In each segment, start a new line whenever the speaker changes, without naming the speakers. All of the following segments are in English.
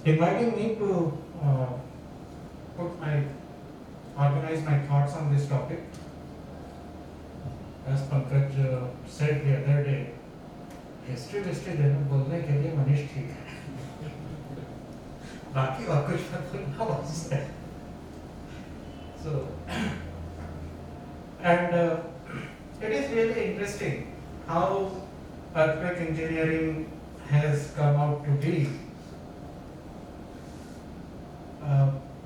inviting me to organize my thoughts on this topic. As Pankaj said the other day, history देना बोलने के लिए मनीष ठीक है, बाकी और कुछ मत बोलना बस है. So, and it is really interesting how earthquake engineering has come out to be.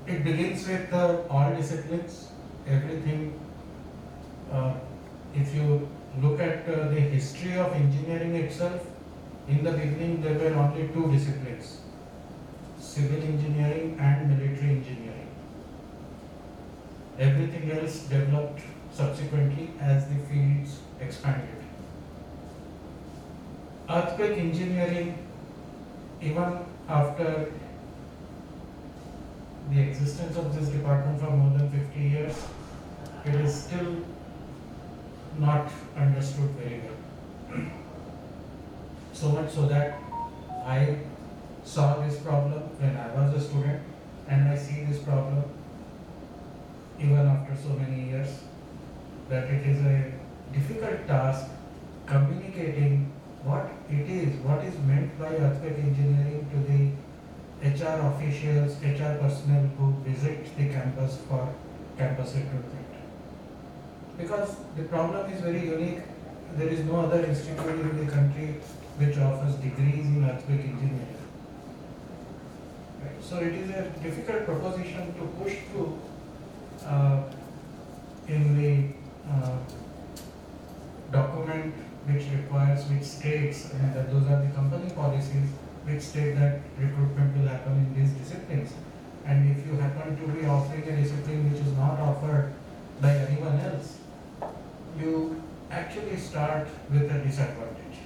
It begins with all disciplines, everything. If you look at the history of engineering itself, in the beginning there were only two disciplines, civil engineering and military engineering. Everything else developed subsequently as the fields expanded. Earthquake engineering, even after the existence of this department for more than 50 years, it is still not understood very well. So much so that I saw this problem when I was a student, and I see this problem even after so many years, that it is a difficult task communicating what is meant by earthquake engineering to the HR officials, HR personnel who visit the campus for campus recruitment. Because the problem is very unique. There is no other institute in the country which offers degrees in earthquake engineering. Right? So it is a difficult proposition to push through in the document which states, and those are the company policies, which state that recruitment will happen in these disciplines. And if you happen to be offering a discipline which is not offered by anyone else, you actually start with a disadvantage.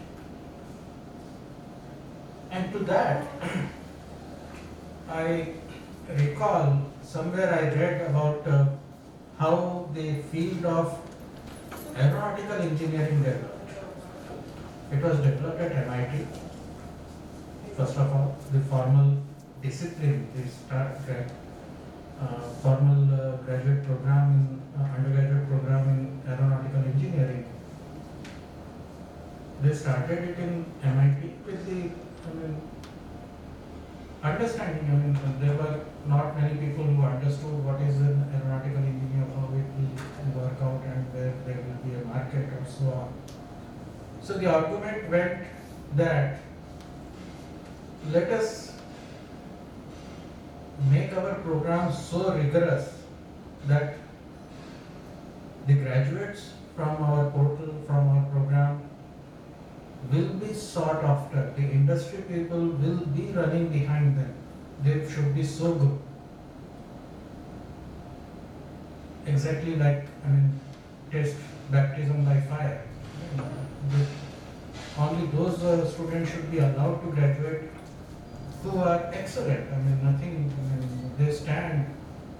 And to that, I recall somewhere I read about how the field of aeronautical engineering developed. It was developed at MIT. First of all, the formal discipline, formal graduate program undergraduate program in aeronautical engineering. They started it in MIT with the understanding. There were not many people who understood what is an aeronautical engineer, how it will work out, and where there will be a market or so on. So the argument went that let us make our program so rigorous that the graduates from our portal, from our program, will be sought after. The industry people will be running behind them. They should be so good. Exactly like, test baptism by fire. Only those students should be allowed to graduate who are excellent. They stand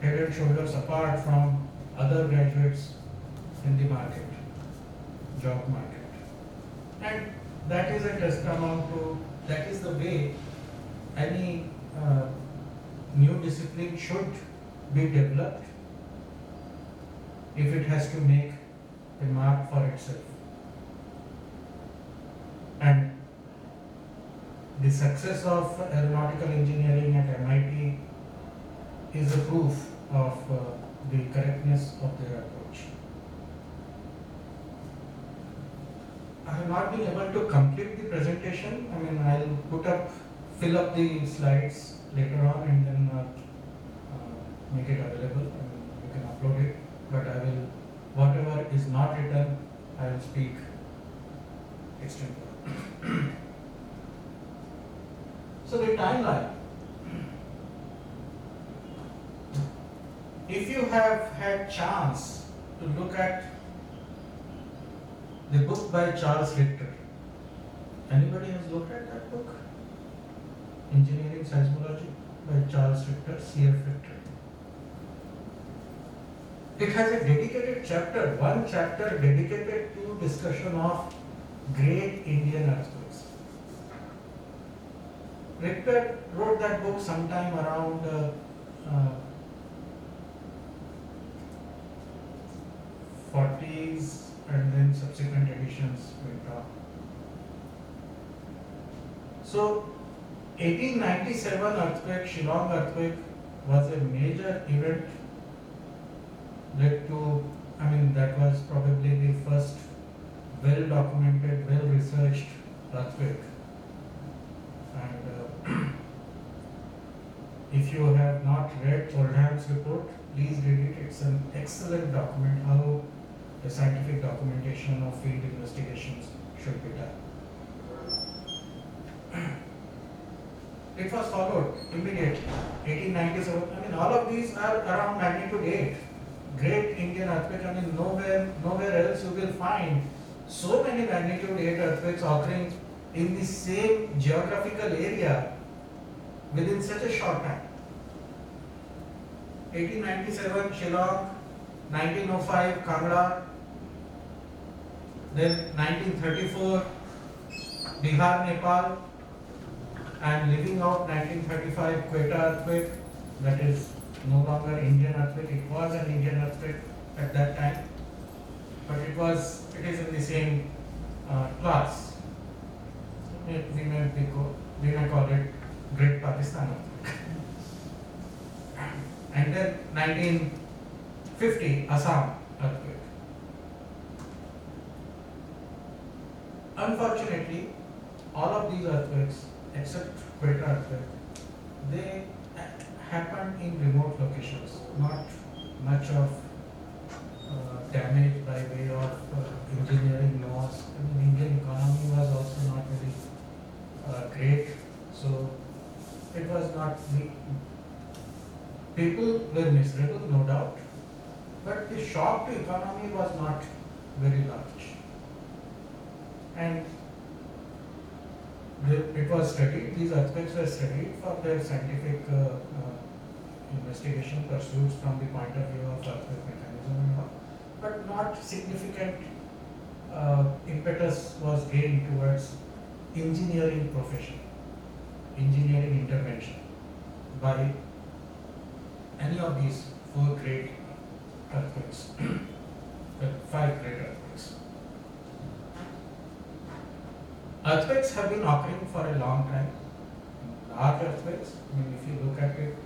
head and shoulders apart from other graduates in the market, job market. And that is a testament to, that is the way any new discipline should be developed if it has to make a mark for itself. And the success of aeronautical engineering at MIT is a proof of the correctness of their approach. I have not been able to complete the presentation. I'll fill up the slides later on and then make it available. You can upload it, but whatever is not written, I will speak extensively. So the timeline. If you have had chance to look at the book by Charles Richter, anybody has looked at that book? Engineering Seismology by Charles Richter, C.F. Richter. It has a dedicated chapter, one chapter dedicated to discussion of great Indian earthquakes. Richter wrote that book sometime around uh, 40s, and then subsequent editions went on. So 1897 earthquake, Shillong earthquake, was a major event, led to, that was probably the first well documented, well researched earthquake. And if you have not read Oldham's report, please read it. It's an excellent document how the scientific documentation of field investigations should be done. It was followed immediately, 1897. All of these are around magnitude 8. Great Indian earthquake. Nowhere else you will find so many magnitude 8 earthquakes occurring in the same geographical area within such a short time. 1897 Shillong, 1905 Kangra, then 1934 Bihar, Nepal, and leaving out 1935 Quetta earthquake. That is no longer Indian earthquake. It was an Indian earthquake at that time, but it is in the same class. We may call it Great Pakistan earthquake. And then 1950 Assam earthquake. Unfortunately, all of these earthquakes, except Quetta earthquake, they happened in remote locations, not much of damage by way of engineering loss. Indian economy was also not very great, so it was not. People were miserable, no doubt, but the shock to economy was not very large, and it was studied. These earthquakes were studied for their scientific investigation pursuits from the point of view of earthquake mechanism and all, but not significant impetus was gained towards engineering profession, engineering intervention by any of these 4 great earthquakes, 5 great earthquakes. Earthquakes have been occurring for a long time. Large earthquakes, if you look at it,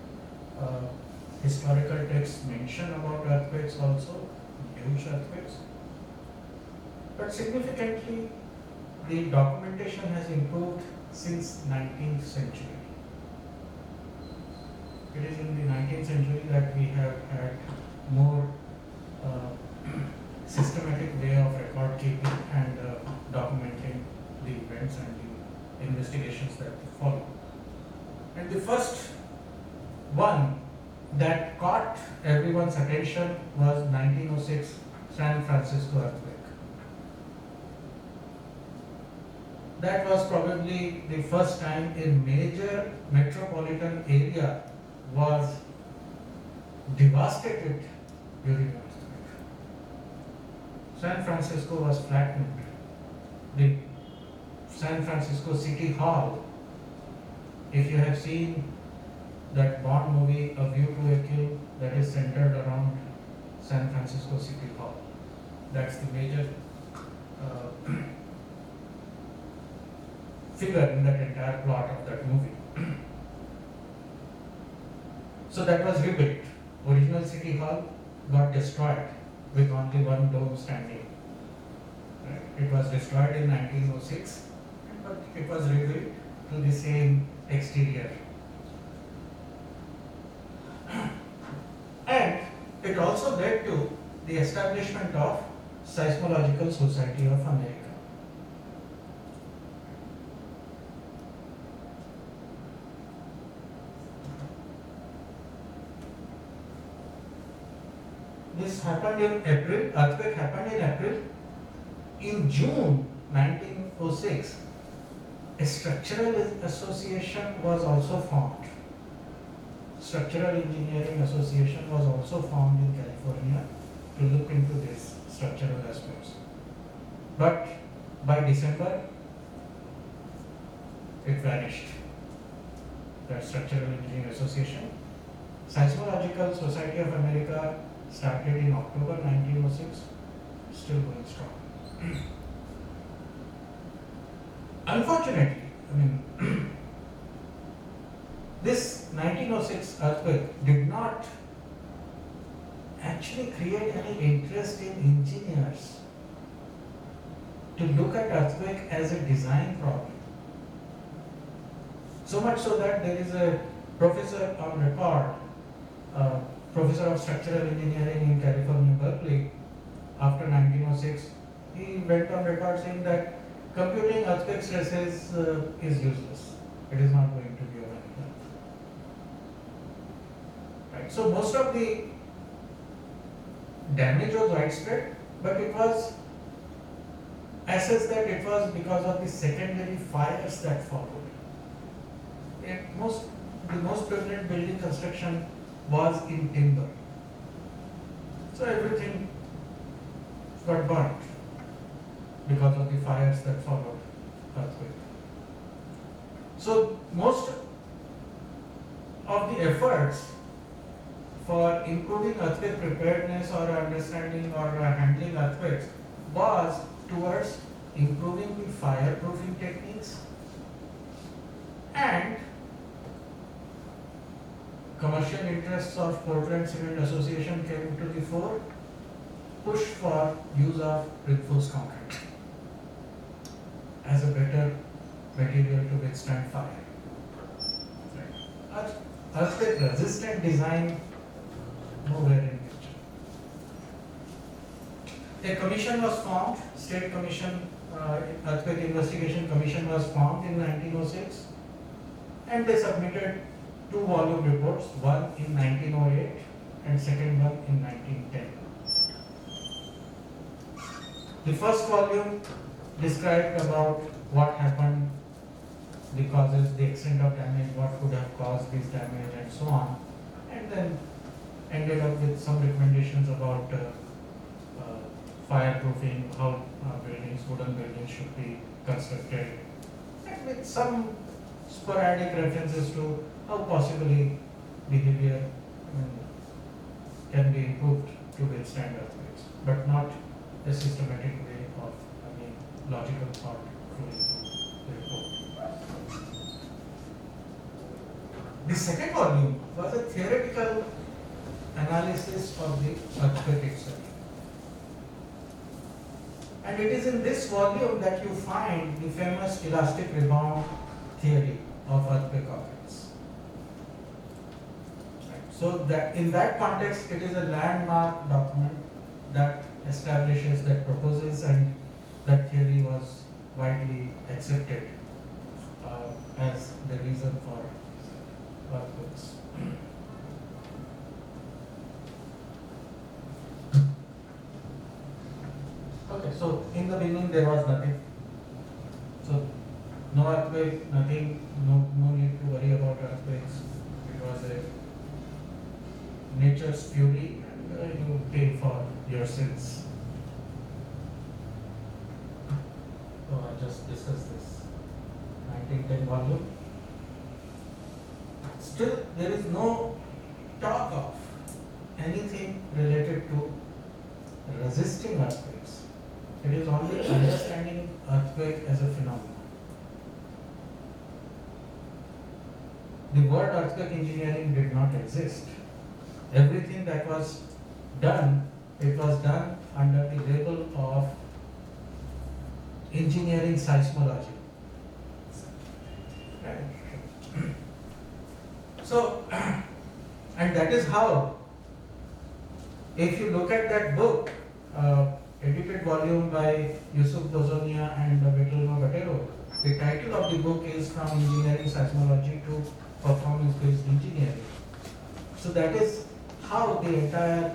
historical texts mention about earthquakes also, huge earthquakes. But significantly, the documentation has improved since 19th century. It is in the 19th century that we have had more systematic way of record keeping and documenting the events and the investigations that follow. And the first one that caught everyone's attention was 1906 San Francisco earthquake. That was probably the first time a major metropolitan area was devastated during the earthquake. San Francisco was flattened. The San Francisco City Hall, if you have seen that Bond movie, A View to a Kill, that is centered around San Francisco City Hall. That's the major figure in that entire plot of that movie. So that was rebuilt. Original City Hall got destroyed with only one dome standing. It was destroyed in 1906, but it was rebuilt to the same exterior. And it also led to the establishment of Seismological Society of America. This happened in April, earthquake happened in April. In June 1906, a structural association was also formed. Structural Engineering Association was also formed in California to look into these structural aspects. But by December, it vanished. that Structural Engineering Association. Seismological Society of America started in October 1906, still going strong. Unfortunately, this 1906 earthquake did not actually create any interest in engineers to look at earthquake as a design problem. So much so that there is a professor on record, professor of structural engineering in California, Berkeley, after 1906, he went on record saying that computing earthquake stresses is useless. It is not going to be of any help. Right. So most of the damage was widespread, but it was assessed that it was because of the secondary fires that followed. The most prevalent building construction was in timber. So everything got burnt because of the fires that followed earthquake. So most of the efforts for improving earthquake preparedness or understanding or handling earthquakes was towards improving the fireproofing techniques, and commercial interests of Portland Cement Association came to the fore, push for use of reinforced concrete as a better material to withstand fire. Right. Earthquake resistant design, nowhere in nature. A commission was formed, State Commission, Earthquake Investigation Commission was formed in 1906, and they submitted 2 volume reports, one in 1908 and second one in 1910. The first volume described about what happened, the causes, the extent of damage, what could have caused this damage and so on, and then ended up with some recommendations about fireproofing, how wooden buildings should be constructed, and with some sporadic references to how possibly behavior can be improved to withstand earthquakes, but not a systematic way of logical thought flowing through the report. The second volume was a theoretical analysis of the earthquake itself. And it is in this volume that you find the famous elastic rebound theory of earthquake occurrence. So that in that context, it is a landmark document that establishes, that proposes, and that theory was widely accepted as the reason for earthquakes. Okay, so in the beginning there was nothing. So no earthquake, nothing, no need to worry about earthquakes. It was a nature's fury, and you pay for your sins. So I just discussed this 1910 volume. Still, there is no talk of anything related to resisting earthquakes. It is only understanding earthquake as a phenomenon. The word earthquake engineering did not exist. Everything that was done, it was done under the label of engineering seismology. Right. So, and that is how, if you look at that book, edited volume by Yusuf Bozonia and Vetelmo Gatero, the title of the book is From Engineering Seismology to Performance-Based Engineering. So that is how the entire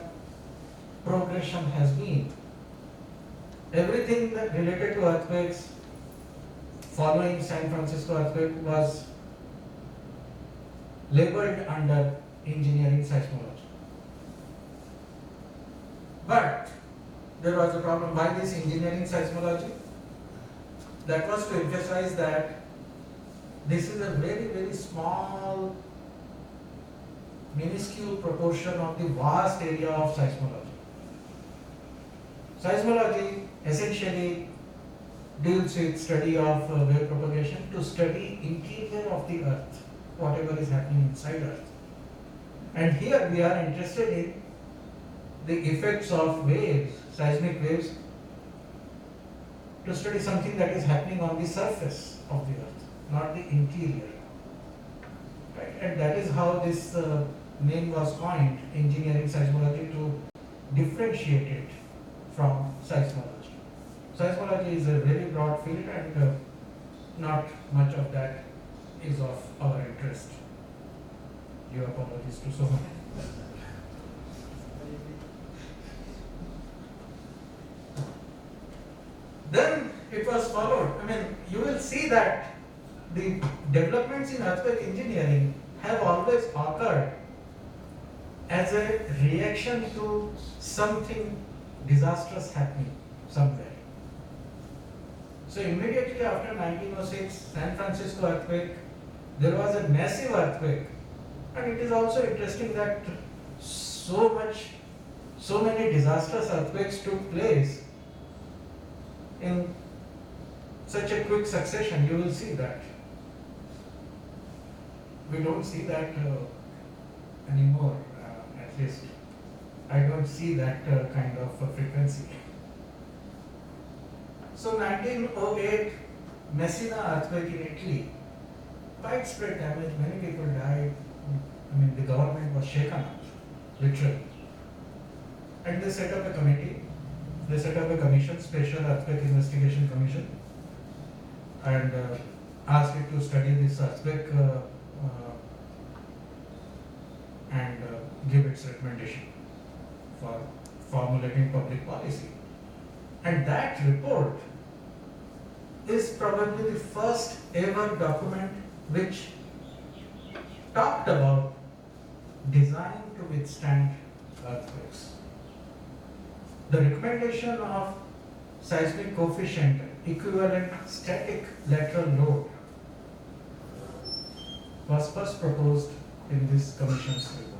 progression has been. Everything that related to earthquakes following San Francisco earthquake was labeled under engineering seismology. But there was a problem. Why this engineering seismology? That was to emphasize that this is a very, very small, minuscule proportion of the vast area of seismology. Seismology essentially deals with study of wave propagation to study interior of the earth, whatever is happening inside earth. And here we are interested in the effects of waves, seismic waves, to study something that is happening on the surface of the earth, not the interior. Right? And that is how this name was coined, engineering seismology, to differentiate it from seismology. Seismology is a very broad field, and not much of that is of our interest. Give apologies to so many. Then it was followed. I mean, you will see that the developments in earthquake engineering have always occurred as a reaction to something disastrous happening somewhere. So immediately after 1906 San Francisco earthquake, there was a massive earthquake, and it is also interesting that so many disastrous earthquakes took place in such a quick succession. You will see that. We don't see that anymore, at least I don't see that kind of frequency. So 1908 Messina earthquake in Italy, widespread damage, many people died. I mean, the government was shaken up, literally. And they set up a committee. They set up a commission, Special Earthquake Investigation Commission, and asked it to study this earthquake and give its recommendation for formulating public policy. And that report is probably the first ever document which talked about design to withstand earthquakes. The recommendation of seismic coefficient equivalent static lateral load was first proposed in this commission's report.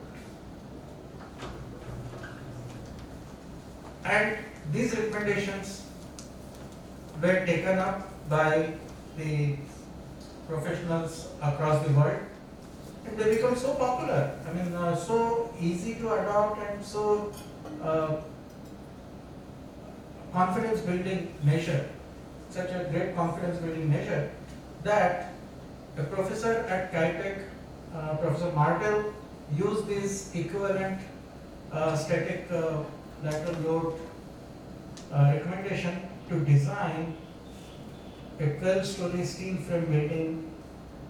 And these recommendations were taken up by the professionals across the world, and they become so popular. I mean, so easy to adopt and so confidence building measure, such a great confidence building measure, that a professor at Caltech, Professor Martel, used this equivalent static lateral load recommendation to design a 12-story steel frame building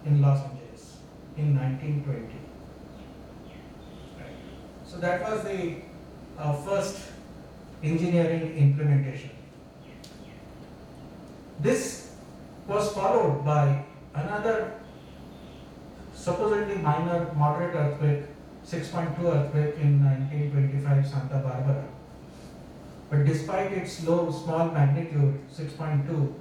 in Los Angeles in 1920. Right. So that was the first engineering implementation. This was followed by another supposedly minor moderate earthquake, 6.2 earthquake in 1925 Santa Barbara. But despite its small magnitude, 6.2,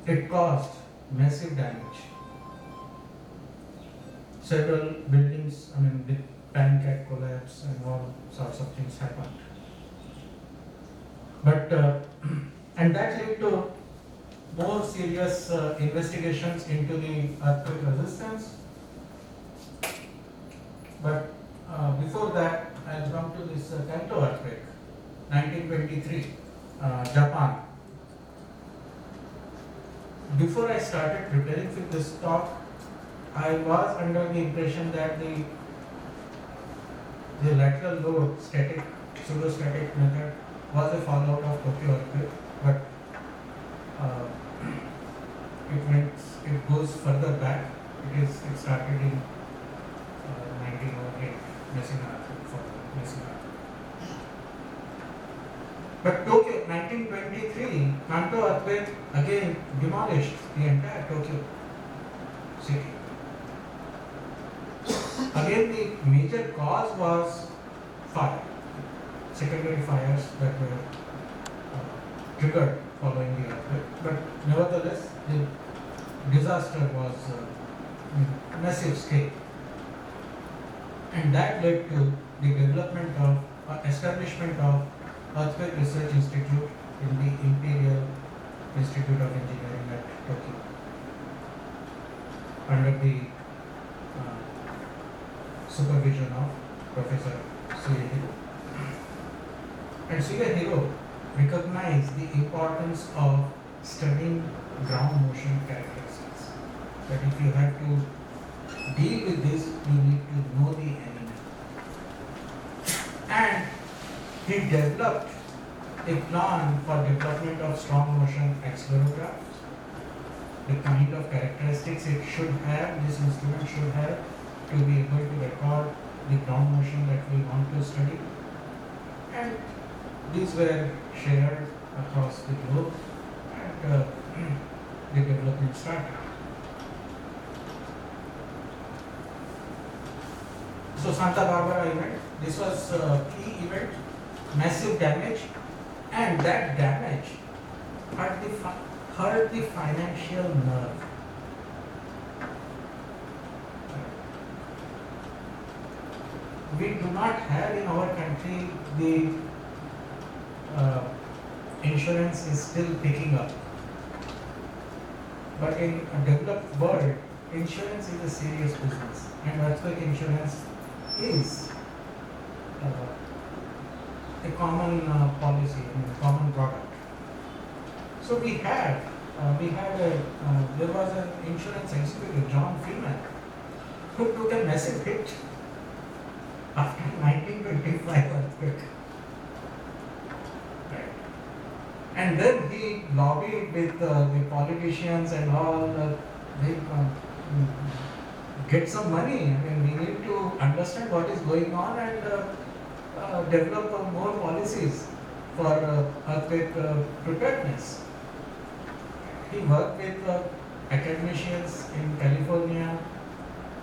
it caused massive damage. Several buildings, with pancake collapse and all sorts of things happened. But and that led to more serious investigations into the earthquake resistance. But before that, I'll come to this Kanto earthquake, 1923, Japan. Before I started preparing for this talk, I was under the impression that the lateral load static, pseudostatic method was a fallout of Tokyo earthquake, but it goes further back. It started in 1908, Messina earthquake, for Messina earthquake. But Tokyo, 1923, Kanto earthquake again demolished the entire Tokyo city. Again, the major cause was fire, secondary fires that were triggered following the earthquake. But nevertheless, the disaster was massive scale, and that led to the development of establishment of Earthquake Research Institute in the Imperial Institute of Engineering at Tokyo, under the supervision of Professor Suehiro. And Suehiro recognized the importance of studying ground motion characteristics. That if you have to deal with this, you need to know the enemy. And he developed a plan for development of strong motion accelerographs, the kind of characteristics it should have, this instrument should have, to be able to record the ground motion that we want to study. And these were shared across the globe, and the development started. So Santa Barbara event, this was a key event, massive damage, and that damage hurt the financial nerve. We do not have in our country the insurance is still picking up. But in a developed world, insurance is a serious business, and earthquake insurance is a common policy, a common product. So there was an insurance executive, John Freeman, who took a massive hit after 1925 earthquake. Right. And then he lobbied with the politicians and all, get some money. I mean, we need to understand what is going on and develop more policies for earthquake preparedness. He worked with academicians in California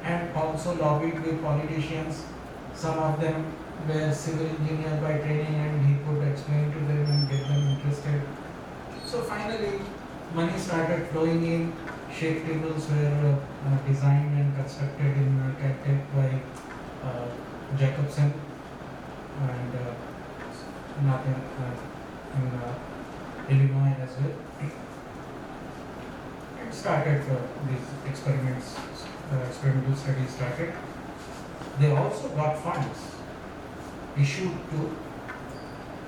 and also lobbied with politicians. Some of them were civil engineers by training, and he could explain to them and get them interested. So finally, money started flowing in. Shake tables were designed and constructed in Caltech by Jacobson and in Illinois as well. It started these experiments, experimental studies started. They also got funds issued to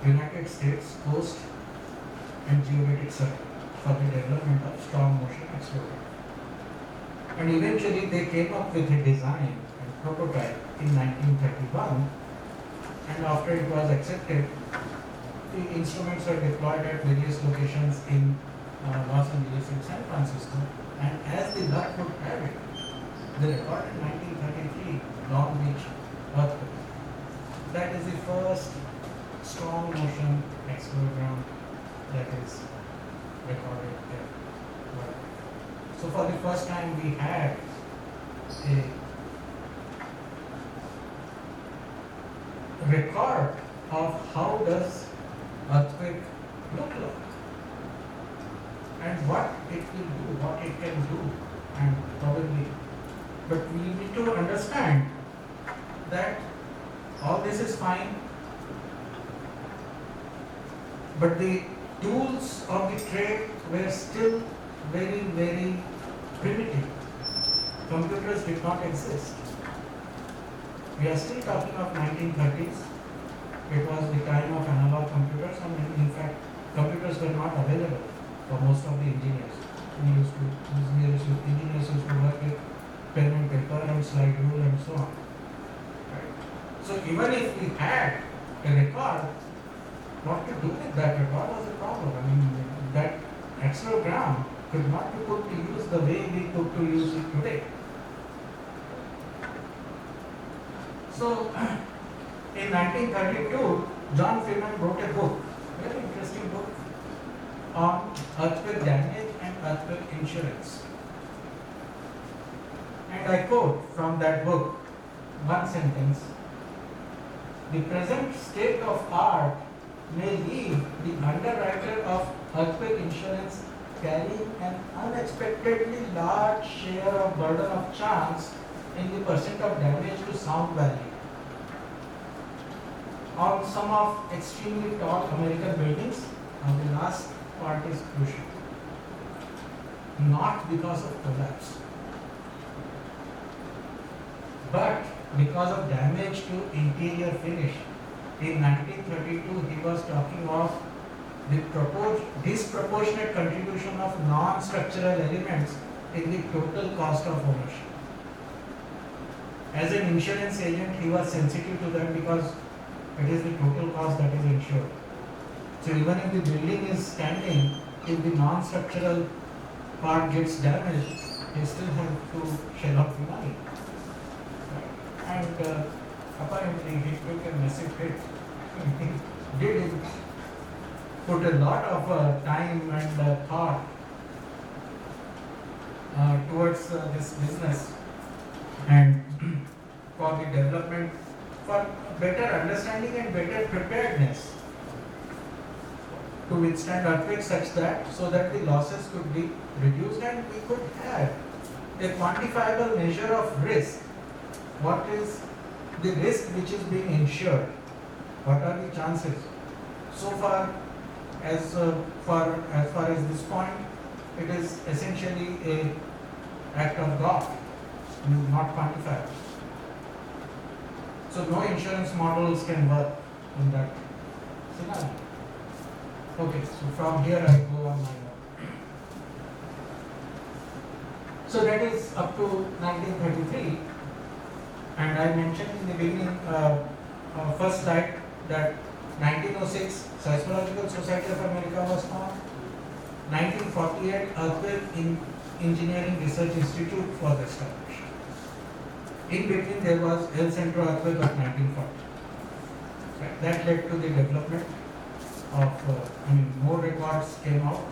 United States Coast and Geodetic Survey for the development of strong motion accelerometer. And eventually they came up with a design and prototype in 1931, and after it was accepted, the instruments were deployed at various locations in Los Angeles and San Francisco, and as the luck would have it, they recorded in 1933 Long Beach earthquake. That is the first strong motion accelerogram that is recorded there. So for the first time we had a record of how does earthquake look like and what it will do, what it can do, and probably. But we need to understand that all this is fine, but the tools of the trade were still very, very primitive. Computers did not exist. We are still talking of 1930s. It was the time of analog computers, and in fact, computers were not available for most of the engineers. Engineers used to work with pen and paper and slide rule and so on. Right. So even if we had a record, what to do with that record was a problem. I mean, that accelerogram could not be put to use the way we put to use it today. So in 1932, John Freeman wrote a book, very interesting book, on earthquake damage and earthquake insurance. And I quote from that book one sentence: "The present state of art may leave the underwriter of earthquake insurance carrying an unexpectedly large share of burden of chance in the percent of damage to sound value on some of extremely tall American buildings. Now the last part is crucial. Not because of collapse, but because of damage to interior finish. In 1932, he was talking of the disproportionate contribution of non-structural elements in the total cost of ownership. As an insurance agent, he was sensitive to that because it is the total cost that is insured. So even if the building is standing, if the non-structural part gets damaged, you still have to shell out the money. And apparently he took a massive hit. He did put a lot of time and thought towards this business and for the development, for better understanding and better preparedness to withstand earthquakes such that so that the losses could be reduced and we could have a quantifiable measure of risk. What is the risk which is being insured? What are the chances? So far, as far as this point, it is essentially an act of God, not quantifiable. So no insurance models can work in that scenario. Okay, so from here I go on my note. So that is up to 1933, and I mentioned in the beginning, first slide, that 1906 Seismological Society of America was formed. 1948 Earthquake Engineering Research Institute was established. In between there was El Centro earthquake of 1940. Right. That led to the development of, more records came out,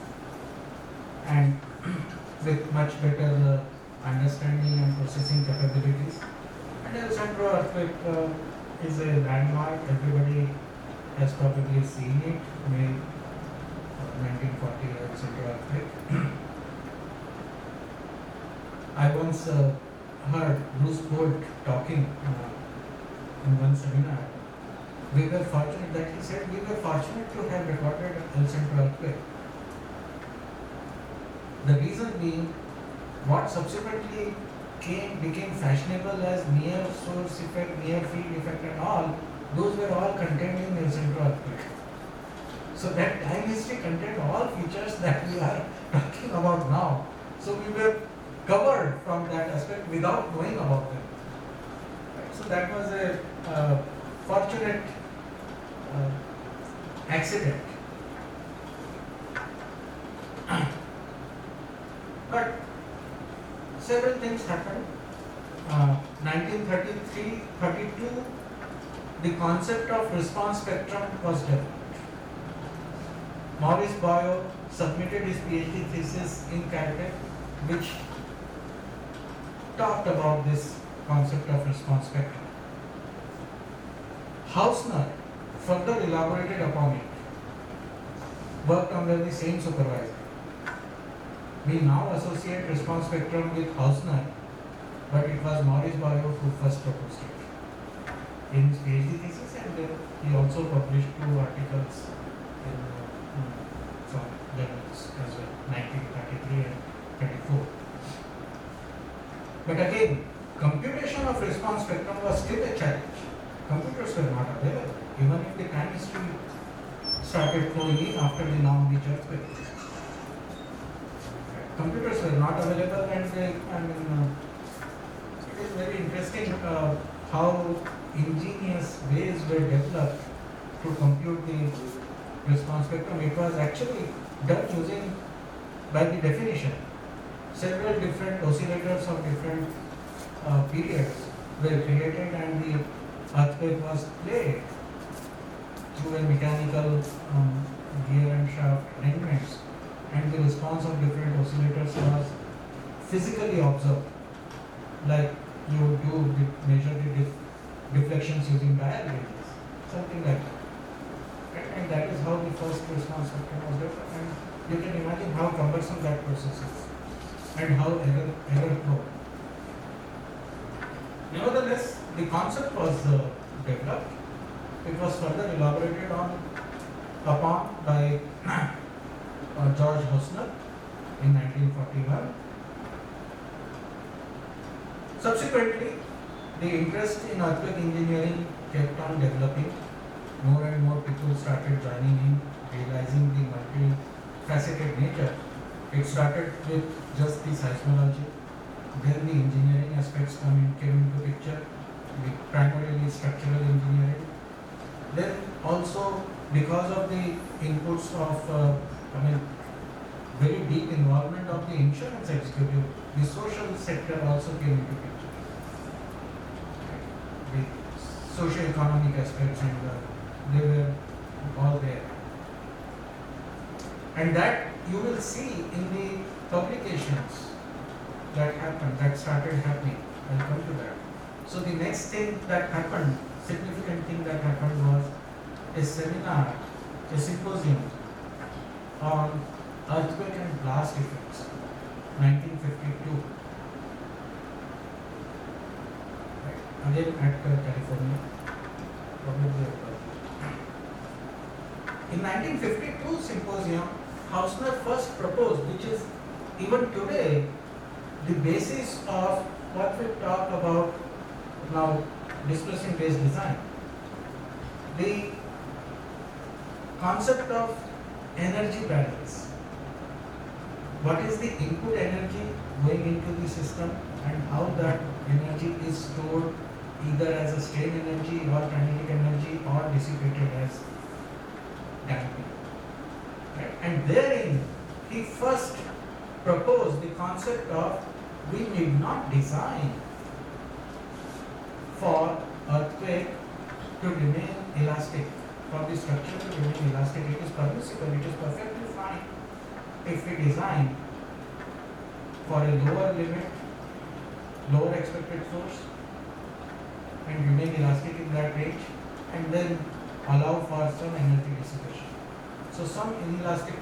and with much better understanding and processing capabilities. And El Centro earthquake is a landmark. Everybody has probably seen it. May 1940 El Centro earthquake. I once heard Bruce Bolt talking in one seminar. We were fortunate that he said we were fortunate to have recorded El Centro earthquake. The reason being, what subsequently became fashionable as near source effect, near field effect and all, those were all contained in El Centro earthquake. So that time history contained all features that we are talking about now. So we were covered from that aspect without knowing about them. Right? So that was a fortunate accident. But several things happened. 1933-32, the concept of response spectrum was developed. Maurice Boyo submitted his PhD thesis in Caltech, which talked about this concept of response spectrum. Hausner further elaborated upon it, worked under the same supervisor. We now associate response spectrum with Hausner, but it was Maurice Boyo who first proposed it in his PhD thesis, and he also published 2 articles in some journals as well, 1933 and 34. But again, computation of response spectrum was still a challenge. Computers were not available, even if the time history started flowing in after the Long Beach earthquake. Computers were not available, and it is very interesting how ingenious ways were developed to compute the response spectrum. It was actually done using, by the definition, several different oscillators of different periods were created, and the earthquake was played through a mechanical gear and shaft arrangements, and the response of different oscillators was physically observed, like you would do measure the deflections using dial gauges, something like that. And that is how the first response spectrum was developed. And you can imagine how cumbersome that process is and how error prone. Nevertheless, the concept was developed. It was further elaborated upon by George Hosner in 1941. Subsequently, the interest in earthquake engineering kept on developing. More and more people started joining in, realizing the multifaceted nature. It started with just the seismology, then the engineering aspects came into picture, primarily structural engineering. Then also because of the inputs of, very deep involvement of the insurance executive, the social sector also came into picture. The socio-economic aspects and they were all there. And that you will see in the publications that happened, that started happening. I'll come to that. So the next thing that happened, significant thing that happened was a seminar, a symposium on earthquake and blast effects, 1952. Right. Again at California, probably. In 1952 symposium, Hausner first proposed, which is even today the basis of what we talk about now, displacement based design. The concept of energy balance. What is the input energy going into the system and how that energy is stored either as a strain energy or kinetic energy or dissipated as damping. Right? And therein he first proposed the concept of we need not design for earthquake to remain elastic, for the structure to remain elastic. It is permissible, it is perfectly fine if we design for a lower limit, lower expected force and remain elastic in that range and then allow for some energy dissipation. So some inelastic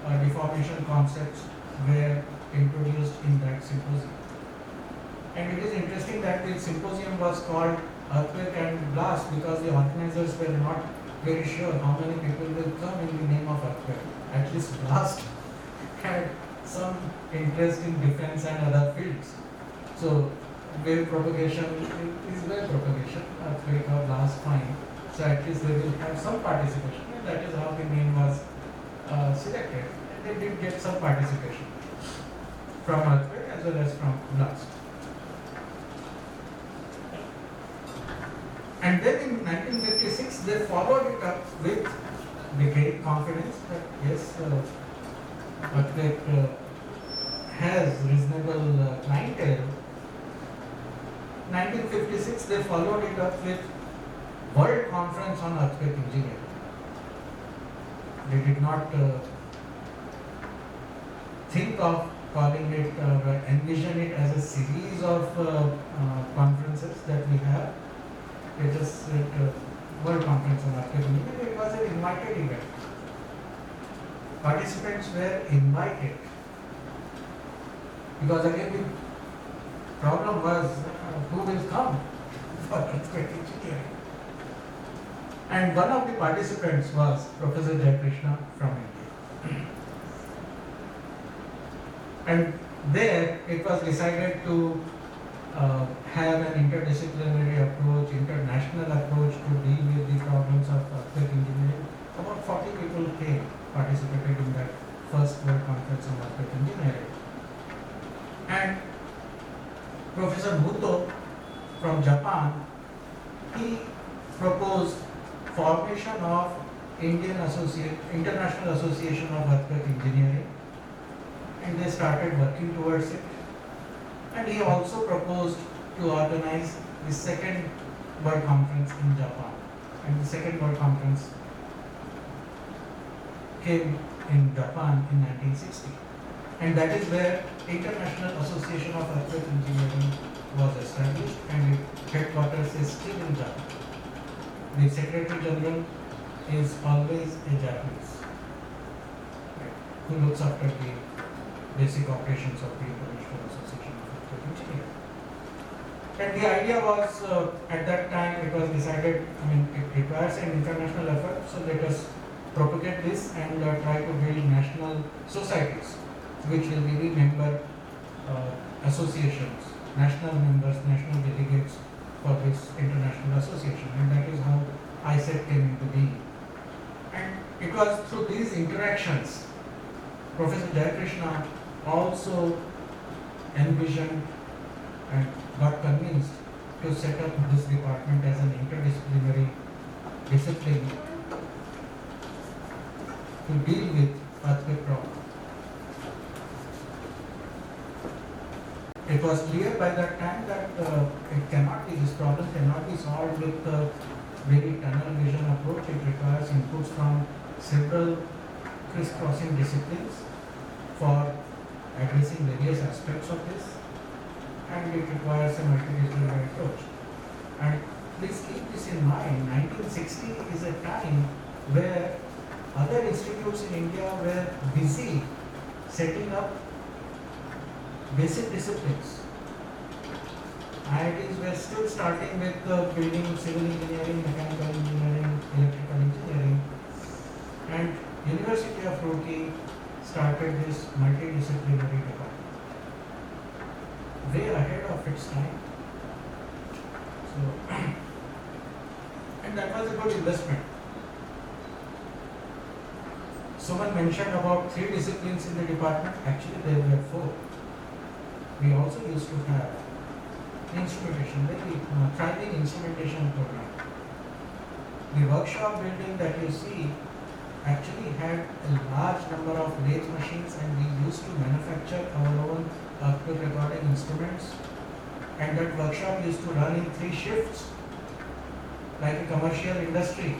deformation concepts were introduced in that symposium. And it is interesting that the symposium was called Earthquake and Blast because the organizers were not very sure how many people will come in the name of earthquake. At least Blast had some interest in defense and other fields. So wave propagation is wave propagation, earthquake or blast, fine. So at least they will have some participation. And that is how the name was selected. And they did get some participation from earthquake as well as from blast. And then in 1956 they followed it up with the great confidence that yes, earthquake has reasonable clientele. 1956 they followed it up with World Conference on Earthquake Engineering. They did not think of calling it, envision it as a series of conferences that we have. It just said World Conference on Earthquake Engineering. It was an invited event. Participants were invited. Because again the problem was who will come for earthquake engineering. And one of the participants was Professor Jayakrishna from India. And there it was decided to have an interdisciplinary approach, international approach to deal with the problems of earthquake engineering. About 40 people participated in that first World Conference on Earthquake Engineering. And Professor Muto from Japan, he proposed formation of International Association of Earthquake Engineering, and they started working towards it. And he also proposed to organize the second World Conference in Japan. And the second World Conference came in Japan in 1960. And that is where International Association of Earthquake Engineering was established, and its headquarters is still in Japan. The Secretary General is always a Japanese. Right. who looks after the basic operations of the International Association of Earthquake Engineers. And the idea was, at that time, it was decided, it requires an international effort, so let us propagate this and try to build national societies, which will be the member associations, national members, national delegates for this international association, and that is how ISET came into being. And it was through these interactions, Professor Jayakrishna also envisioned and got convinced to set up this department as an interdisciplinary discipline to deal with earthquake problem. It was clear by that time that this problem cannot be solved with a very tunnel vision approach. It requires inputs from several crisscrossing disciplines for addressing various aspects of this, and it requires a multidisciplinary approach. And please keep this in mind, 1960 is a time where other institutes in India were busy setting up basic disciplines. IITs were still starting with building civil engineering, mechanical engineering, electrical engineering, and University of Roorkee started this multidisciplinary department. Way ahead of its time. So, and that was a good investment. Someone mentioned about 3 disciplines in the department. Actually, there were 4. We also used to have instrumentation, very thriving instrumentation program. The workshop building that you see actually had a large number of lathe machines, and we used to manufacture our own earthquake recording instruments, and that workshop used to run in 3 shifts like a commercial industry.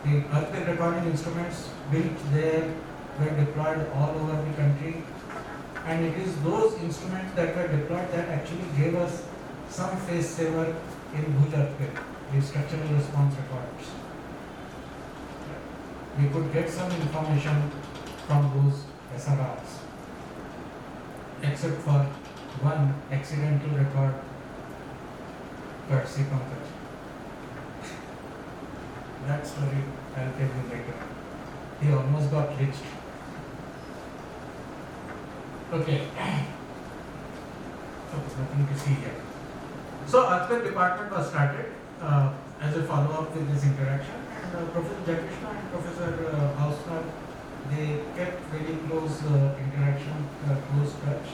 The earthquake recording instruments built there were deployed all over the country, and it is those instruments that were deployed that actually gave us some phase saver in Bhuj earthquake, the structural response recorders. We could get some information from those SRRs, except for one accidental record courtesy Pankaj. That story I'll tell you later. He almost got lynched. Okay. So nothing to see here. So earthquake department was started as a follow-up with this interaction, and Professor Jayakrishna and Professor Hausner, they kept very close interaction, close touch.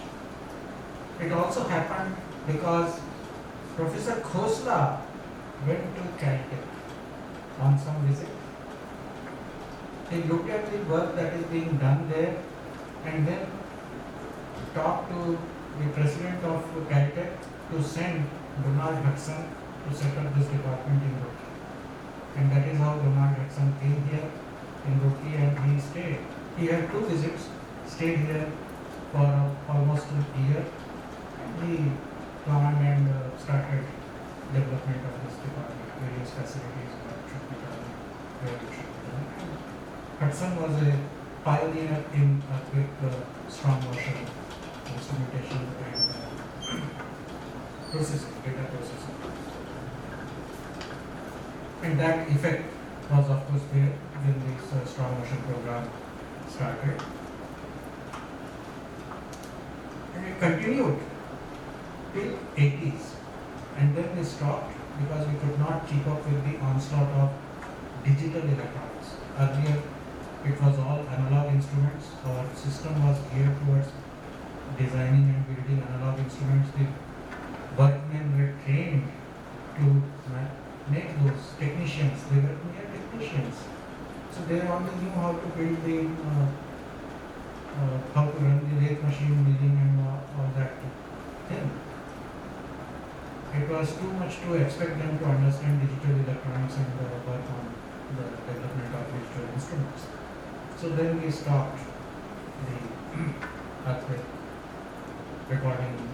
It also happened because Professor Khosla went to Caltech on some visit. He looked at the work that is being done there and then talked to the president of Caltech to send Donald Hudson to set up this department in Roorkee. And that is how Donald Hudson came here in Roorkee, and he stayed. He had 2 visits, stayed here for almost a year, and he planned and started development of this department, various facilities, what should be done, where it should be done. And Hudson was a pioneer in earthquake strong motion instrumentation and processing, data processing. And that effect was of course there when this strong motion program started. And it continued till 80s, and then we stopped because we could not keep up with the onslaught of digital electronics. Earlier it was all analog instruments. Our system was geared towards designing and building analog instruments. The workmen were trained to make those technicians. They were mere technicians. So they only knew how to build the, how to run the lathe machine, milling and all that thing. It was too much to expect them to understand digital electronics and work on the development of digital instruments. So then we stopped the earthquake recording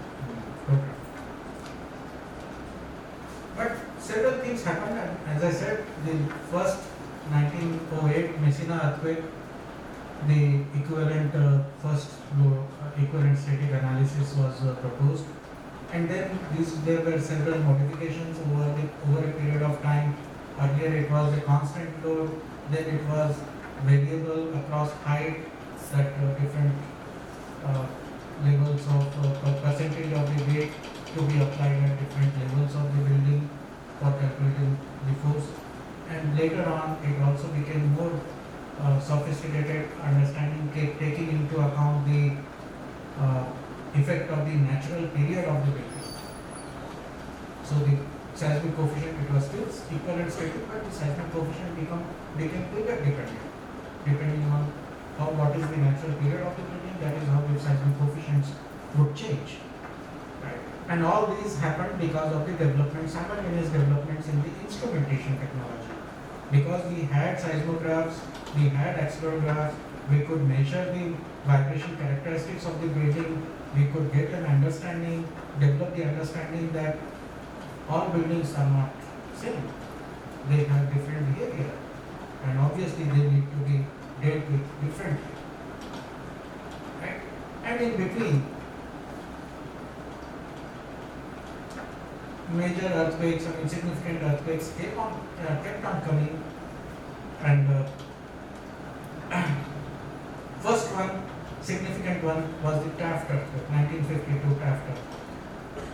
program. But several things happened, and as I said, the first 1908 Messina earthquake the equivalent equivalent static analysis was proposed, and then there were several modifications over a period of time. Earlier it was a constant load, then it was variable across height, that different uh, levels of percentage of the weight to be applied at different levels of the building for calculating the force. And later on, it also became more sophisticated, understanding, taking into account the effect of the natural period of the building. So the seismic coefficient, it was still equivalent static, but the seismic coefficient became period dependent, depending on what is the natural period of the building. That is how the seismic coefficients would change. Right. And all these happened because of the simultaneous developments in the instrumentation technology. Because we had seismographs, we had accelerographs, we could measure the vibration characteristics of the building, we could get an understanding, develop the understanding that all buildings are not same. They have different behavior, and obviously they need to be dealt with differently. Right? And in between, major earthquakes and insignificant earthquakes kept on coming, and first one, significant one, was the Taft earthquake, 1952 Taft earthquake.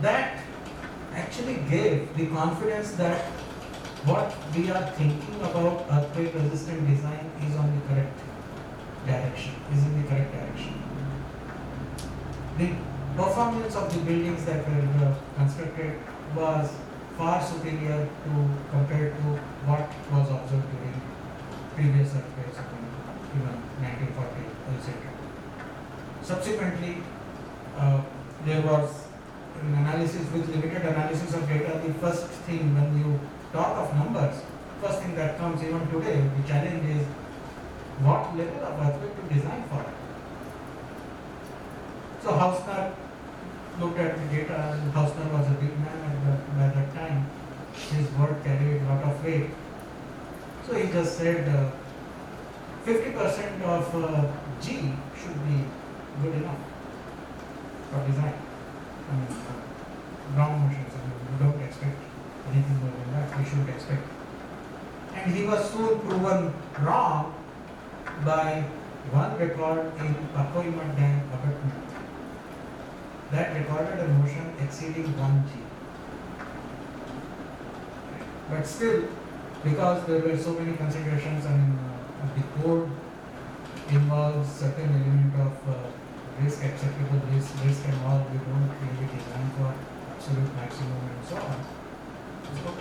That actually gave the confidence that what we are thinking about earthquake resistant design is on the correct direction, is in the correct direction. The performance of the buildings that were constructed was far superior compared to what was observed during previous earthquakes of even 1940, etc. Subsequently, there was an analysis with limited analysis of data. The first thing when you talk of numbers, first thing that comes even today, the challenge is what level of earthquake to design for. So Hausner looked at the data, and Hausner was a big man by that time. His word carried a lot of weight. So he just said 50% of G should be good enough for design. I mean, ground motions, we don't expect anything more than that, we should expect. And he was soon proven wrong by one record in Pacoima Dam abutment that recorded a motion exceeding 1 G. But still, because there were so many considerations, and the code involves certain element of risk, acceptable risk and all, we don't really design for absolute maximum and so on. So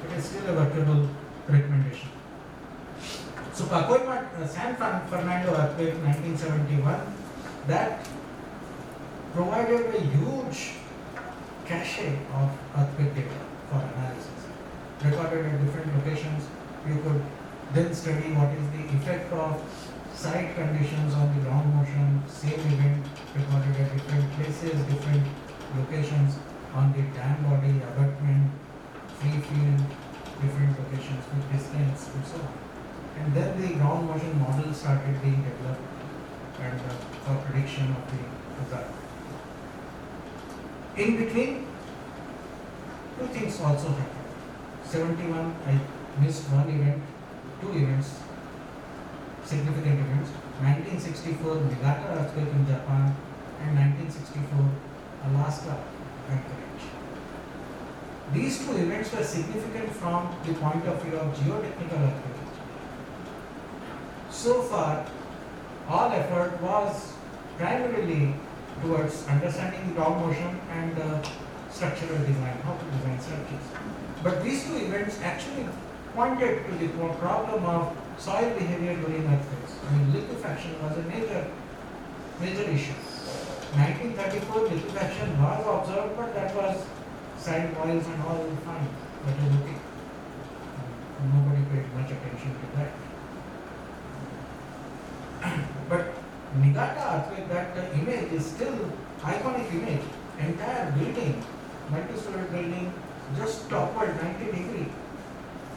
it is still a workable recommendation. So Pacoima, San Fernando earthquake 1971, that provided a huge cache of earthquake data for analysis. Recorded at different locations, you could then study what is the effect of site conditions on the ground motion, same event recorded at different places, different locations on the dam body, abutment, free field, different locations with distance and so on. And then the ground motion model started being developed and for prediction of the result. In between, two things also happened. 71, I missed one event, two events, significant events. 1964 Niigata earthquake in Japan, and 1964 Alaska anchorage. These two events were significant from the point of view of geotechnical earthquake. So far, all effort was primarily towards understanding the ground motion and structural design, how to design structures. But these two events actually pointed to the problem of soil behavior during earthquakes. I mean, liquefaction was a major issue. 1934 liquefaction was observed, but that was side boils and all fine. That is okay. Nobody paid much attention to that. But Niigata earthquake, that image is still iconic image. Entire building, multi-story building, just toppled 90 degrees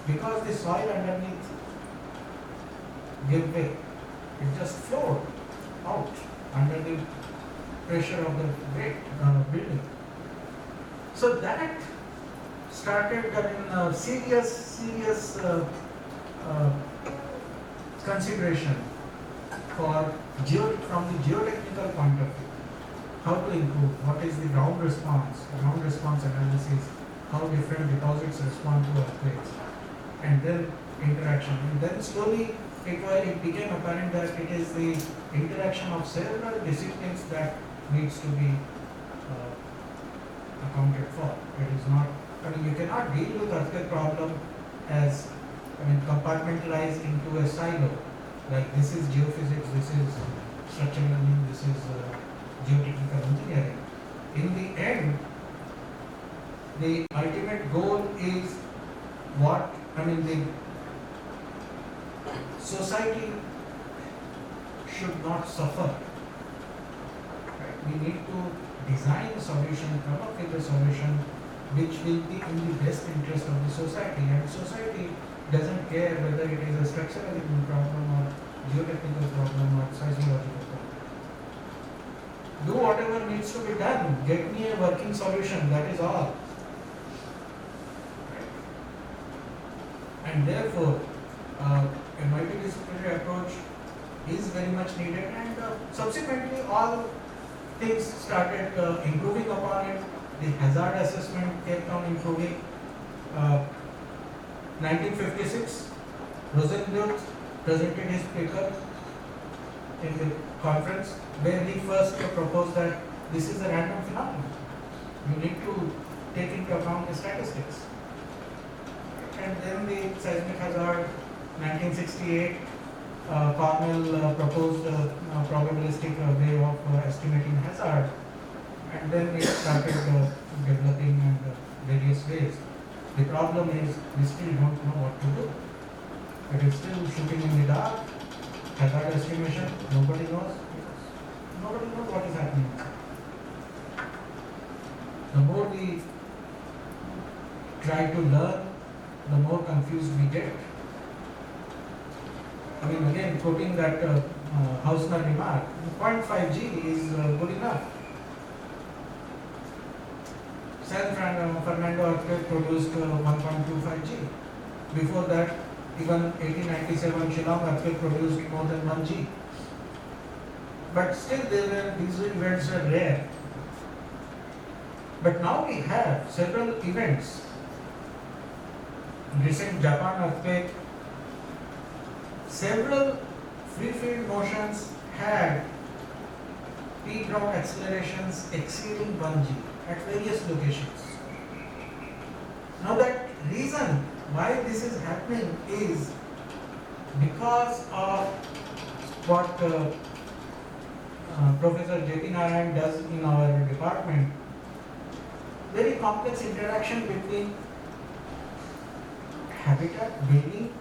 because the soil underneath give way. It just flowed out under the pressure of the weight building. So that started serious consideration for from the geotechnical point of view. How to improve, what is the ground response analysis, how different deposits respond to earthquakes, and then interaction. And then slowly it became apparent that it is the interaction of several disciplines that needs to be accounted for. It is not, you cannot deal with earthquake problem as, compartmentalized into a silo. Like this is geophysics, this is structural engineering, this is geotechnical engineering. In the end, the ultimate goal is what, the society should not suffer. Right? We need to design a solution, come up with a solution which will be in the best interest of the society. And society doesn't care whether it is a structural problem or geotechnical problem or sociological problem. Do whatever needs to be done. Get me a working solution, that is all. Right? And therefore, a multidisciplinary approach is very much needed, and subsequently all things started improving upon it. The hazard assessment kept on improving. 1956, Rosenbluth presented his paper in the conference where he first proposed that this is a random phenomenon. You need to take into account the statistics. And then the seismic hazard, 1968, Cornell proposed a probabilistic way of estimating hazard, and then it started developing in various ways. The problem is we still don't know what to do. It is still shooting in the dark. Hazard estimation, nobody knows. Nobody knows what is happening. The more we try to learn, the more confused we get. Again, quoting that Hausner remark, 0.5 G is good enough. San Fernando earthquake produced 1.25 G. Before that, even 1897 Shillong earthquake produced more than 1 G. But still, these events were rare. But now we have several events. Recent Japan earthquake, several free field motions had peak ground accelerations exceeding 1 G at various locations. Now that reason why this is happening is because of what Professor J.P. Narayan does in our department. Very complex interaction between habitat, building,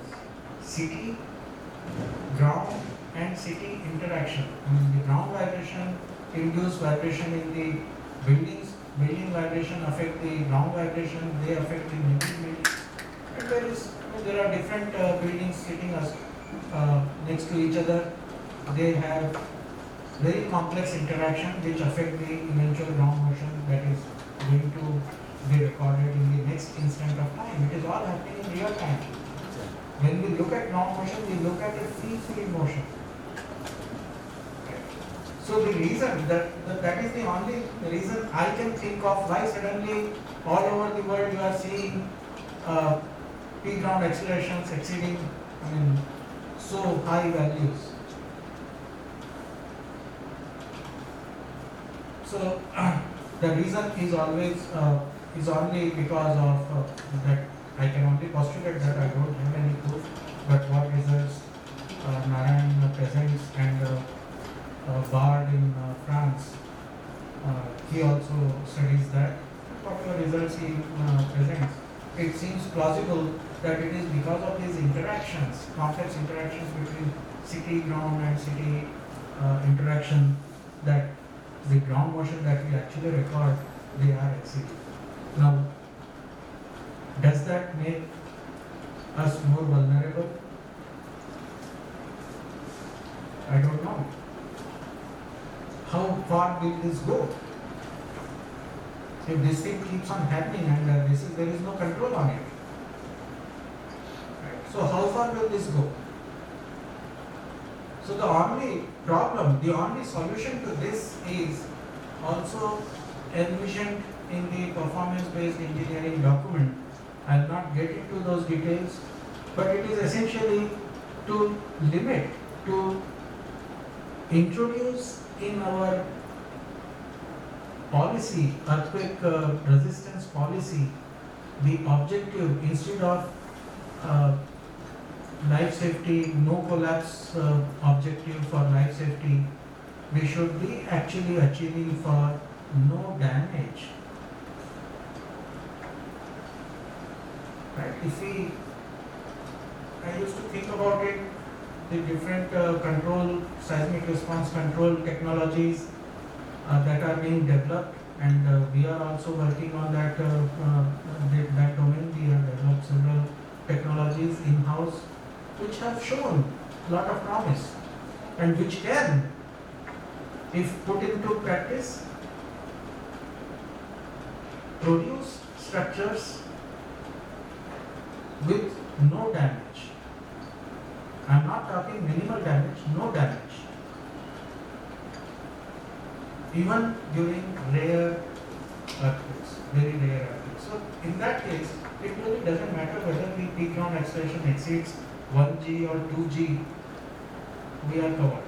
city, ground and city interaction. The ground vibration induce vibration in the buildings, building vibration affect the ground vibration, they affect the neighboring buildings. And there are different buildings sitting next to each other. They have very complex interaction which affect the eventual ground motion that is going to be recorded in the next instant of time. It is all happening in real time. When we look at ground motion, we look at a free field motion. So the reason that is the only reason I can think of why suddenly all over the world you are seeing peak ground accelerations exceeding so high values. So the reason is always is only because of that. I can only postulate that. I don't have any proof, but what results Narayan presents and Bard in France, he also studies that. Whatever results he presents, it seems plausible that it is because of these interactions, complex interactions between city, ground and city interaction, that the ground motion that we actually record, they are exceeding. Now, does that make us more vulnerable? I don't know. How far will this go? If this thing keeps on happening and there is no control on it. Right. So how far will this go? So the only problem, the only solution to this is also envisioned in the performance-based engineering document. I'll not get into those details, but it is essentially to limit, to introduce in our policy, earthquake resistance policy, the objective instead of life safety, no collapse objective for life safety, we should be actually achieving for no damage. Right? I used to think about it, the different control, seismic response control technologies that are being developed, and we are also working on that domain. We have developed several technologies in-house which have shown a lot of promise and which can, if put into practice, produce structures with no damage. I am not talking minimal damage, no damage. Even during rare earthquakes, very rare earthquakes. So in that case, it really doesn't matter whether the peak ground acceleration exceeds 1G or 2G, we are covered.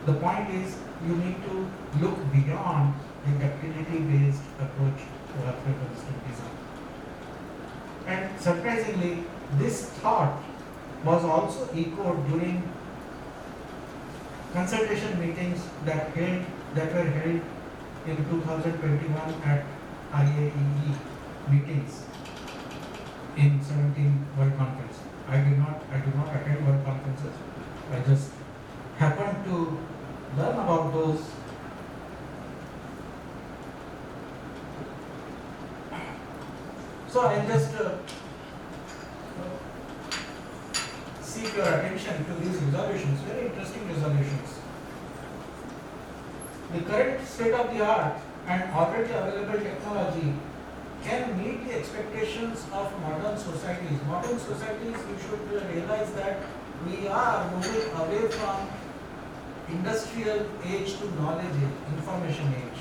The point is, you need to look beyond the ductility-based approach to earthquake resistant design. And surprisingly, this thought was also echoed during consultation meetings that were held in 2021 at IAEE meetings in 17 World Conference. I do not attend World Conferences. I just happened to learn about those. So I'll just seek your attention to these resolutions, very interesting resolutions. The current state of the art and already available technology can meet the expectations of modern societies. Modern societies, you should realize that we are moving away from industrial age to knowledge age, information age.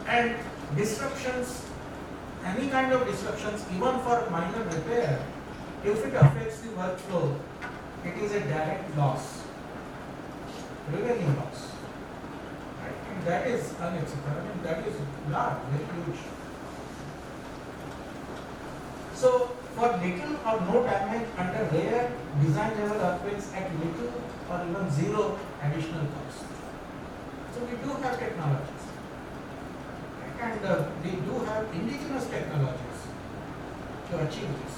And disruptions, any kind of disruptions, even for minor repair, if it affects the workflow, it is a direct loss, revenue loss. Right? And that is unacceptable. I mean, that is large, very huge. So, for little or no damage under rare design level earthquakes at little or even zero additional cost. So, we do have technologies. And we do have indigenous technologies to achieve this.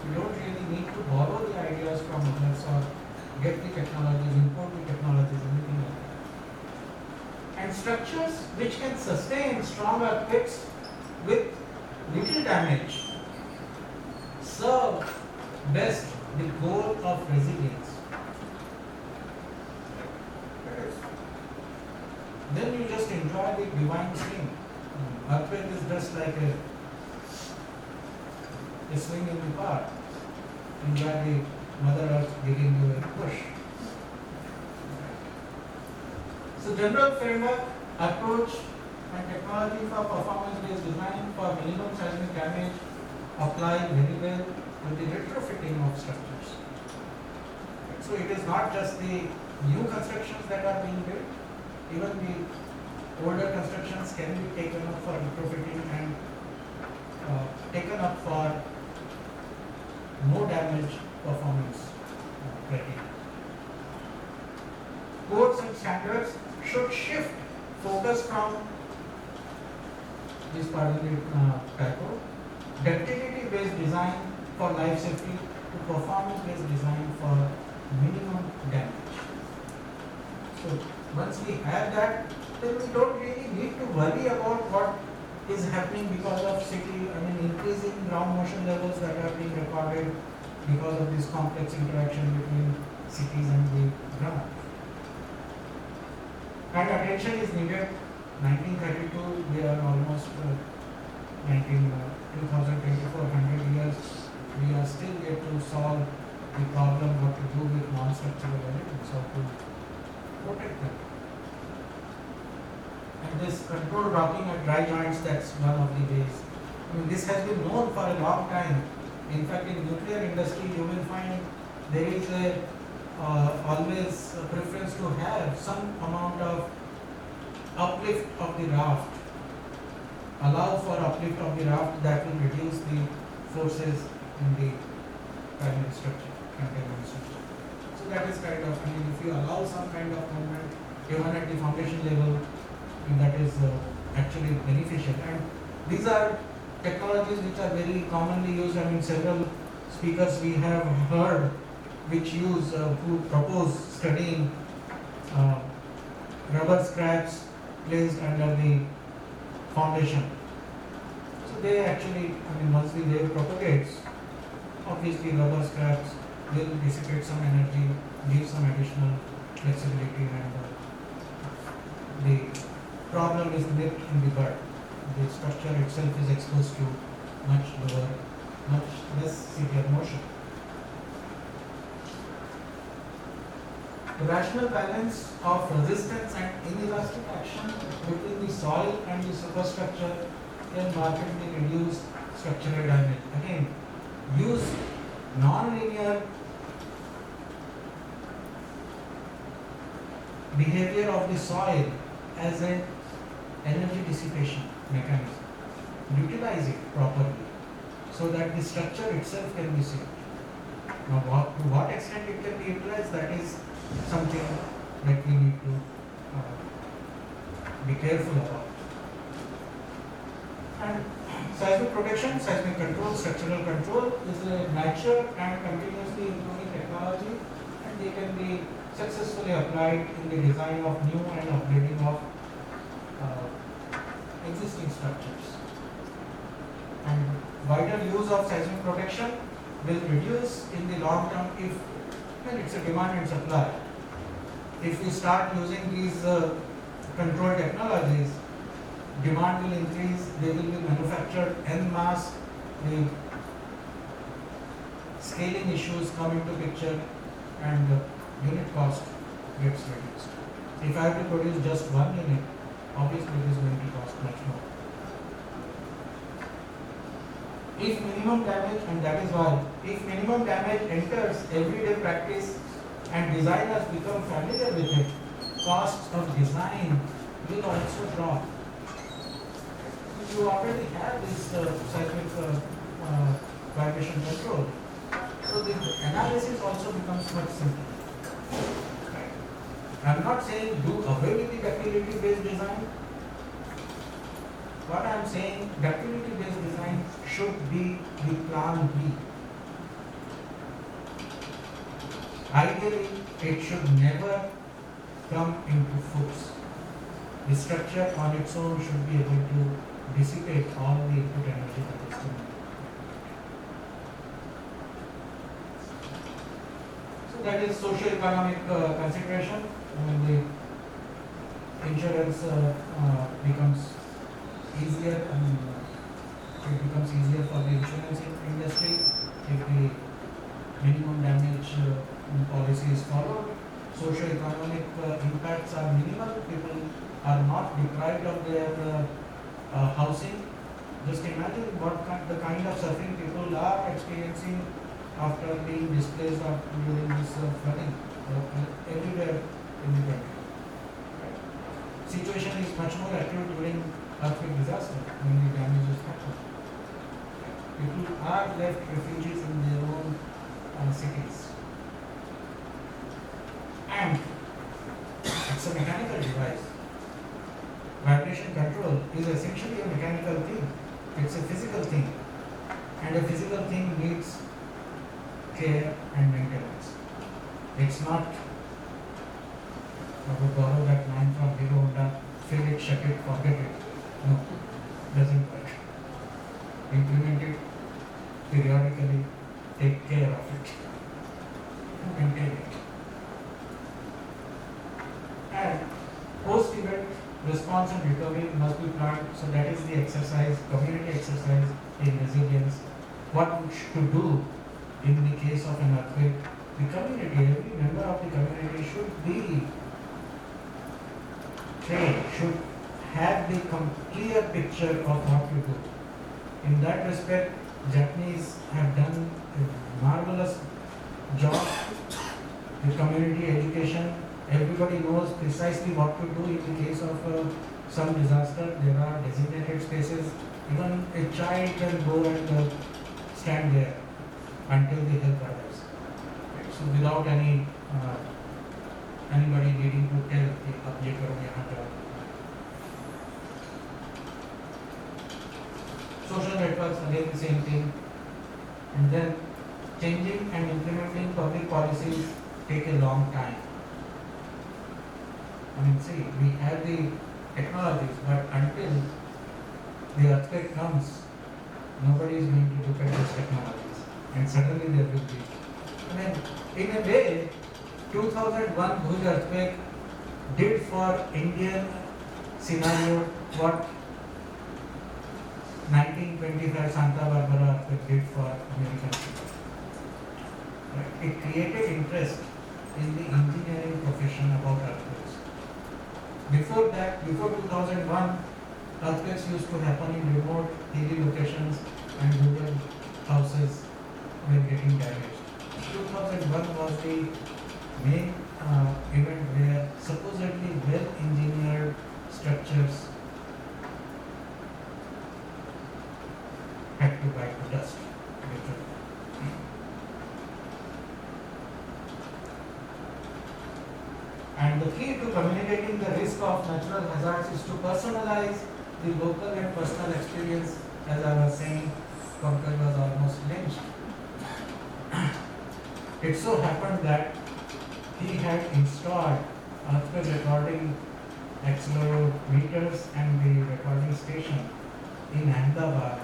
We don't really need to borrow the ideas from others or get the technologies, import the technologies, anything like that. And structures which can sustain strong earthquakes with little damage serve best the goal of resilience. Then you just enjoy the divine swing. Earthquake is just like a swing in the park. Enjoy the Mother Earth giving you a push. So general framework, approach and technology for performance-based design for minimum seismic damage apply very well to the retrofitting of structures. So it is not just the new constructions that are being built. Even the older constructions can be taken up for retrofitting and taken up for no damage performance criteria. Codes and standards should shift focus from this part of the typo, ductility based design for life safety to performance based design for minimum damage. So once we have that, then we don't really need to worry about what is happening because of increasing ground motion levels that are being recorded, because of this complex interaction between cities and the ground. And attention is needed. 1932, we are almost 2024, 100 years, we are still yet to solve the problem what to do with non-structural elements, how to protect them. And this controlled rocking at dry joints, that's one of the ways. I mean, this has been known for a long time. In fact, in nuclear industry, you will find there is a always a preference to have some amount of uplift of the raft, allow for uplift of the raft that will reduce the forces in the primary structure, containment structure. So that is kind of, I mean, if you allow some kind of movement, even at the foundation level, that is actually beneficial. And these are technologies which are very commonly used. I mean, several speakers we have heard which use, who propose studying rubber scraps placed under the foundation. So they actually, I mean, once the wave propagates, obviously rubber scraps will dissipate some energy, give some additional flexibility, and the problem is nipped in the bud. The structure itself is exposed to much lower, much less severe motion. The rational balance of resistance and inelastic action between the soil and the superstructure can markedly reduce structural damage. Again, use non-linear behavior of the soil as an energy dissipation mechanism. Utilize it properly so that the structure itself can be saved. Now, to what extent it can be utilized, that is something that we need to be careful about. And seismic protection, seismic control, structural control is a mature and continuously improving technology, and they can be successfully applied in the design of new and upgrading of existing structures. And wider use of seismic protection will reduce in the long term if it's a demand and supply. If we start using these control technologies, demand will increase, they will be manufactured en masse, the scaling issues come into picture, and unit cost gets reduced. If I have to produce just one unit, obviously it is going to cost much more. If minimum damage, and that is why, if minimum damage enters everyday practice and designers become familiar with it, costs of design will also drop. You already have this seismic vibration control, so the analysis also becomes much simpler. Right? I am not saying do away with the ductility based design. What I am saying, ductility based design should be the plan B. Ideally, it should never come into force. The structure on its own should be able to dissipate all the input energy that is coming. So that is socio-economic consideration. When the insurance becomes easier, and it becomes easier for the insurance industry if the minimum damage policy is followed. Socio-economic impacts are minimal. People are not deprived of their housing. Just imagine what the kind of suffering people are experiencing after being displaced during this flooding everywhere in the country. Right? Situation is much more acute during earthquake disaster when the damage is happened. People are left refugees in their own cities. And it's a mechanical device. Vibration control is essentially a mechanical thing. It's a physical thing. And a physical thing needs care and maintenance. It's not, I would borrow that line from Hero Honda, fill it, shut it, forget it. No, doesn't work. Implement it periodically, take care of it. post-event response and recovery must be planned. So that is the exercise, community exercise in resilience. What to do in the case of an earthquake? The community, every member of the community should be trained, should have the clear picture of what to do. In that respect, Japanese have done a marvelous job. The community education, everybody knows precisely what to do in the case of some disaster. There are designated spaces. Even a child can go and stand there until the help arrives. So without anybody needing to tell कि अब ये करो यहाँ जाओ. Social networks, again the same thing. And then changing and implementing public policies take a long time. I mean, see, we have the technologies, but until the earthquake comes, nobody is going to look at those technologies. And suddenly there will be. I mean, in a way, 2001 Bhuj earthquake did for Indian scenario what 1925 Santa Barbara earthquake did for American people. Right? It created interest in the engineering profession about earthquakes. Before that, before 2001, earthquakes used to happen in remote, hilly locations and rural houses were getting damaged. 2001 was the main event where supposedly well-engineered structures had to bite the dust. And the key to communicating the risk of natural hazards is to personalize the local and personal experience. As I was saying, Pankaj was almost lynched. It so happened that he had installed earthquake recording accelerometers and the recording station in Ahmedabad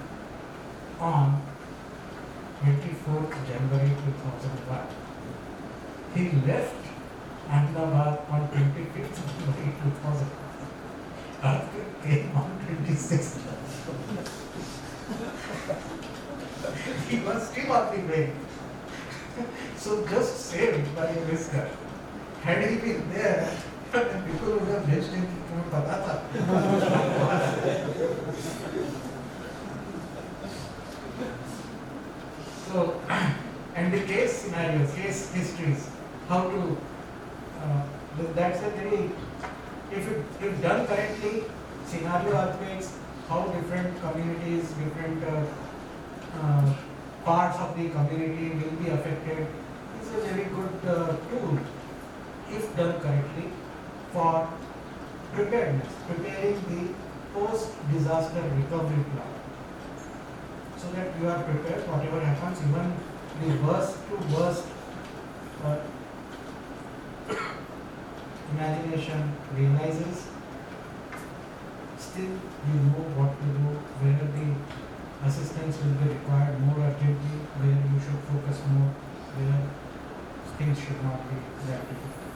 on 24th January 2001. He left Ahmedabad on 25th January 2001. Earthquake came on 26th January. He was still on the way. So just saved by a whisker. Had he been there, people would have lynched him. So, and the case scenarios, case histories, how to, that's a very, if done correctly, scenario earthquakes, how different communities, different parts of the community will be affected, is a very good tool, if done correctly, for preparedness, preparing the post-disaster recovery plan. So that you are prepared, whatever happens, even the worst to worst imagination realizes, still you know what to do, where the assistance will be required more urgently, where you should focus more, where things should not be that difficult.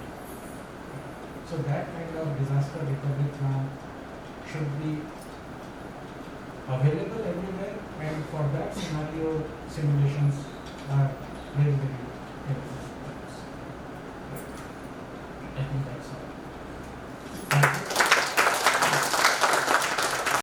So that kind of disaster recovery plan should be available everywhere, and for that scenario simulations are very, very